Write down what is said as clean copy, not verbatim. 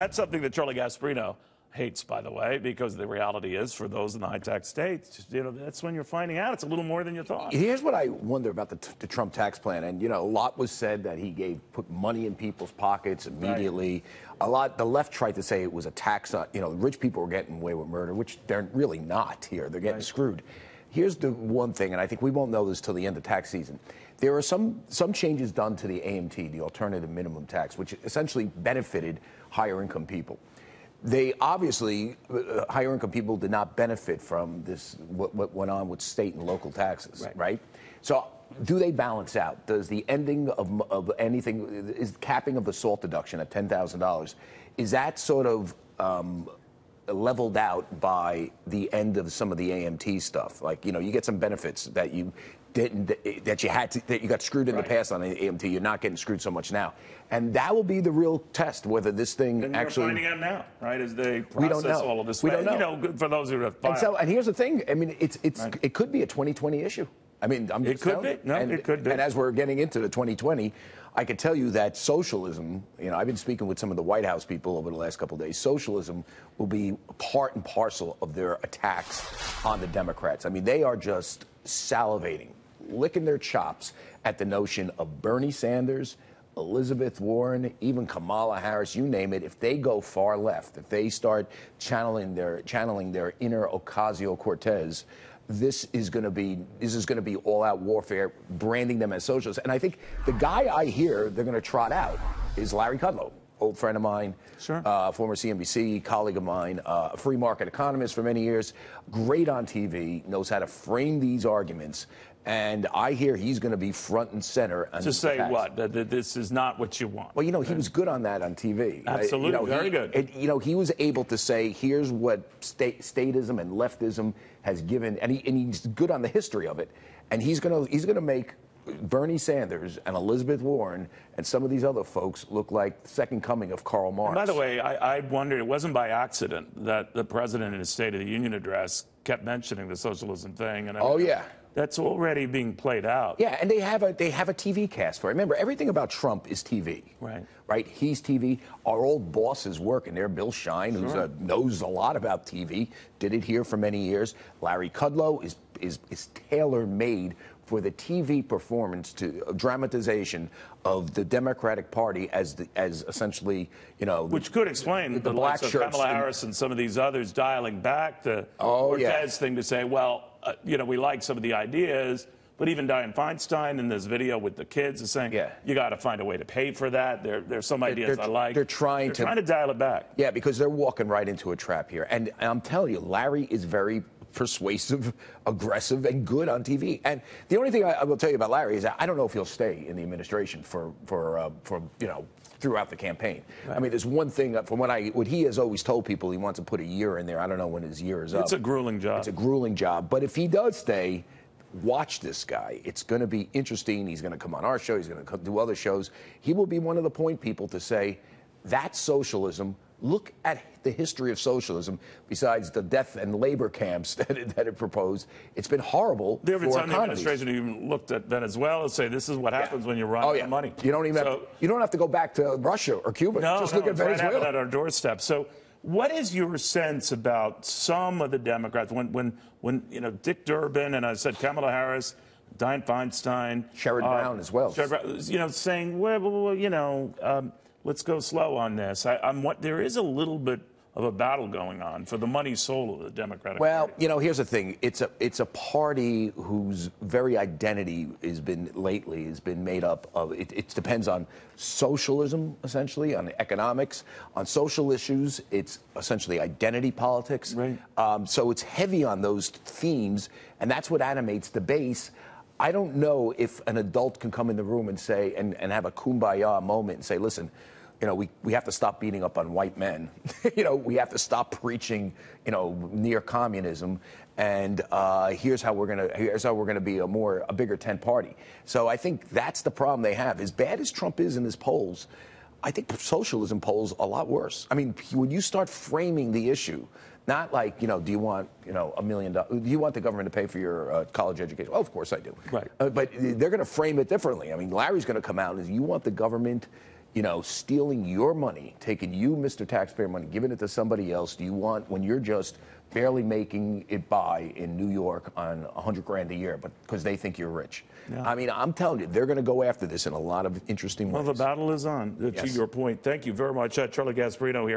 That's something that Charlie Gasparino hates, by the way, because the reality is, for those in the high-tax states, that's when you're finding out it's a little more than you thought. Here's what I wonder about the Trump tax plan. And, a lot was said that he put money in people's pockets immediately. Right. The left tried to say it was a tax on, rich people were getting away with murder, which they're really not here. They're getting screwed. Here's the one thing, and I think we won't know this till the end of tax season. There are some changes done to the AMT, the alternative minimum tax, which essentially benefited higher income people. They obviously, higher income people did not benefit from this, what went on with state and local taxes, right? So do they balance out? Does the ending of anything, is capping of the SALT deduction at $10,000, is that sort of leveled out by the end of some of the AMT stuff? Like, you get some benefits that you didn't, that you got screwed in the past on the AMT. You're not getting screwed so much now. And that will be the real test, whether this thing actually... We're finding out now, right, as they process all of this. We don't know. For those who have filed. And here's the thing. I mean, it could be a 2020 issue. I mean, it could be. No, it could be. And as we're getting into the 2020, I can tell you that socialism, I've been speaking with some of the White House people over the last couple of days. Socialism will be part and parcel of their attacks on the Democrats. I mean, they are just salivating, licking their chops at the notion of Bernie Sanders, Elizabeth Warren, even Kamala Harris, you name it. If they go far left, if they start channeling their inner Ocasio-Cortez, this is going to be all-out warfare, branding them as socialists. And I think the guy I hear they're going to trot out is Larry Kudlow, old friend of mine, former CNBC colleague of mine, a free market economist for many years, great on TV, knows how to frame these arguments. And I hear he's going to be front and center. To say what? That this is not what you want. Well, he was good on that on TV. Absolutely, very good. He was able to say, here's what statism and leftism has given, and he's good on the history of it. And he's going to make Bernie Sanders and Elizabeth Warren and some of these other folks look like the second coming of Karl Marx. And by the way, I wondered, it wasn't by accident that the president in his State of the Union address kept mentioning the socialism thing. And that's already being played out. Yeah, and they have a TV cast for it. Remember, everything about Trump is TV. Right? He's TV. Our old bosses working there. Bill Shine, who knows a lot about TV, did it here for many years. Larry Kudlow is tailor-made for the TV performance dramatization of the Democratic Party as essentially, which could explain the black shirts. Kamala Harris and some of these others dialing back the Cortez thing to say, well, we like some of the ideas, but even Dianne Feinstein in this video with the kids is saying, you got to find a way to pay for that. There's some ideas I like. They're trying to dial it back. Yeah, because they're walking right into a trap here. And I'm telling you, Larry is very persuasive, aggressive, and good on TV. And the only thing I will tell you about Larry is that I don't know if he'll stay in the administration for throughout the campaign. I mean, there's one thing from what he has always told people, he wants to put a year in there. I don't know when his year is up. It's a grueling job. It's a grueling job. But if he does stay, watch this guy. It's going to be interesting. He's going to come on our show. He's going to do other shows. He will be one of the point people to say, that's socialism. Look at the history of socialism. Besides the death and labor camps that it proposed, it's been horrible there have been for some economies. Administration even looked at Venezuela and say this is what happens when you run out of money. You don't even you don't have to go back to Russia or Cuba. Just look at Venezuela. Right at our doorstep. So, what is your sense about some of the Democrats when Dick Durbin and I said Kamala Harris, Dianne Feinstein, Sherrod Brown as well, saying let's go slow on this. There is a little bit of a battle going on for the money soul of the Democratic Party. Well, here's the thing. It's a party whose very identity has been made up of, it depends on socialism, essentially, on economics. On social issues, it's essentially identity politics. So it's heavy on those themes, and that's what animates the base. I don't know if an adult can come in the room and say, and have a kumbaya moment and say, listen, we have to stop beating up on white men. We have to stop preaching, near communism. And here's how we're gonna be a bigger tent party. So I think that's the problem they have. As bad as Trump is in his polls, I think socialism polls a lot worse. I mean, when you start framing the issue, not like, do you want, $1 million? Do you want the government to pay for your college education? Oh, of course I do. Right. But they're going to frame it differently. I mean, Larry's going to come out and say, you want the government, stealing your money, taking you, Mr. Taxpayer money, giving it to somebody else? Do you want, when you're just barely making it by in New York on $100,000 a year, but because they think you're rich? Yeah. I mean, I'm telling you, they're going to go after this in a lot of interesting ways. Well, the battle is on, to your point. Thank you very much. Charlie Gasparino here.